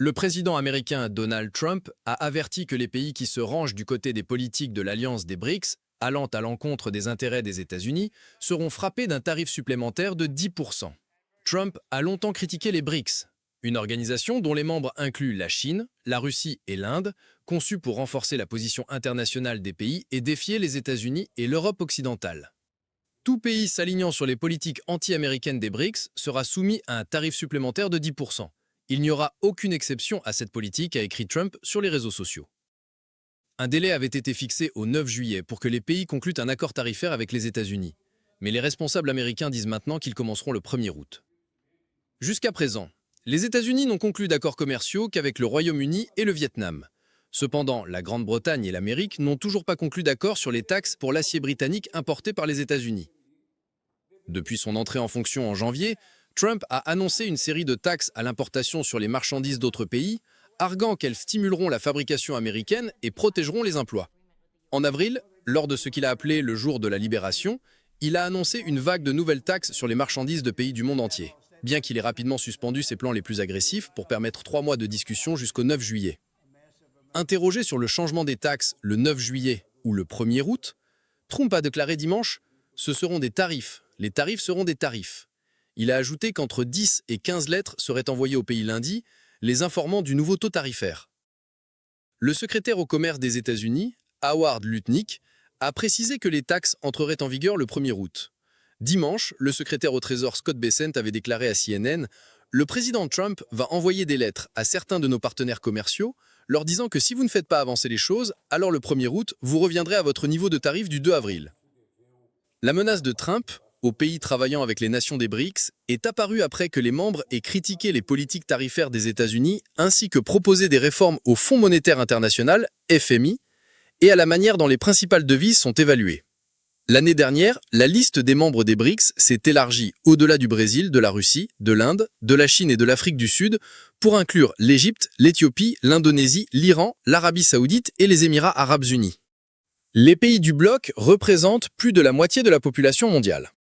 Le président américain Donald Trump a averti que les pays qui se rangent du côté des politiques de l'Alliance des BRICS, allant à l'encontre des intérêts des États-Unis, seront frappés d'un tarif supplémentaire de 10%. Trump a longtemps critiqué les BRICS, une organisation dont les membres incluent la Chine, la Russie et l'Inde, conçue pour renforcer la position internationale des pays et défier les États-Unis et l'Europe occidentale. Tout pays s'alignant sur les politiques anti-américaines des BRICS sera soumis à un tarif supplémentaire de 10%. Il n'y aura aucune exception à cette politique, a écrit Trump sur les réseaux sociaux. Un délai avait été fixé au 9 juillet pour que les pays concluent un accord tarifaire avec les États-Unis. Mais les responsables américains disent maintenant qu'ils commenceront le 1er août. Jusqu'à présent, les États-Unis n'ont conclu d'accords commerciaux qu'avec le Royaume-Uni et le Vietnam. Cependant, la Grande-Bretagne et l'Amérique n'ont toujours pas conclu d'accord sur les taxes pour l'acier britannique importé par les États-Unis. Depuis son entrée en fonction en janvier, Trump a annoncé une série de taxes à l'importation sur les marchandises d'autres pays, arguant qu'elles stimuleront la fabrication américaine et protégeront les emplois. En avril, lors de ce qu'il a appelé le jour de la libération, il a annoncé une vague de nouvelles taxes sur les marchandises de pays du monde entier, bien qu'il ait rapidement suspendu ses plans les plus agressifs pour permettre 3 mois de discussion jusqu'au 9 juillet. Interrogé sur le changement des taxes le 9 juillet ou le 1er août, Trump a déclaré dimanche « Ce seront des tarifs, les tarifs seront des tarifs ». Il a ajouté qu'entre 10 et 15 lettres seraient envoyées au pays lundi, les informant du nouveau taux tarifaire. Le secrétaire au commerce des États-Unis, Howard Lutnick, a précisé que les taxes entreraient en vigueur le 1er août. Dimanche, le secrétaire au Trésor Scott Bessent avait déclaré à CNN « Le président Trump va envoyer des lettres à certains de nos partenaires commerciaux, leur disant que si vous ne faites pas avancer les choses, alors le 1er août, vous reviendrez à votre niveau de tarif du 2 avril. » La menace de Trump, aux pays travaillant avec les nations des BRICS, est apparue après que les membres aient critiqué les politiques tarifaires des États-Unis ainsi que proposé des réformes au Fonds monétaire international, FMI, et à la manière dont les principales devises sont évaluées. L'année dernière, la liste des membres des BRICS s'est élargie au-delà du Brésil, de la Russie, de l'Inde, de la Chine et de l'Afrique du Sud pour inclure l'Égypte, l'Éthiopie, l'Indonésie, l'Iran, l'Arabie Saoudite et les Émirats arabes unis. Les pays du bloc représentent plus de la moitié de la population mondiale.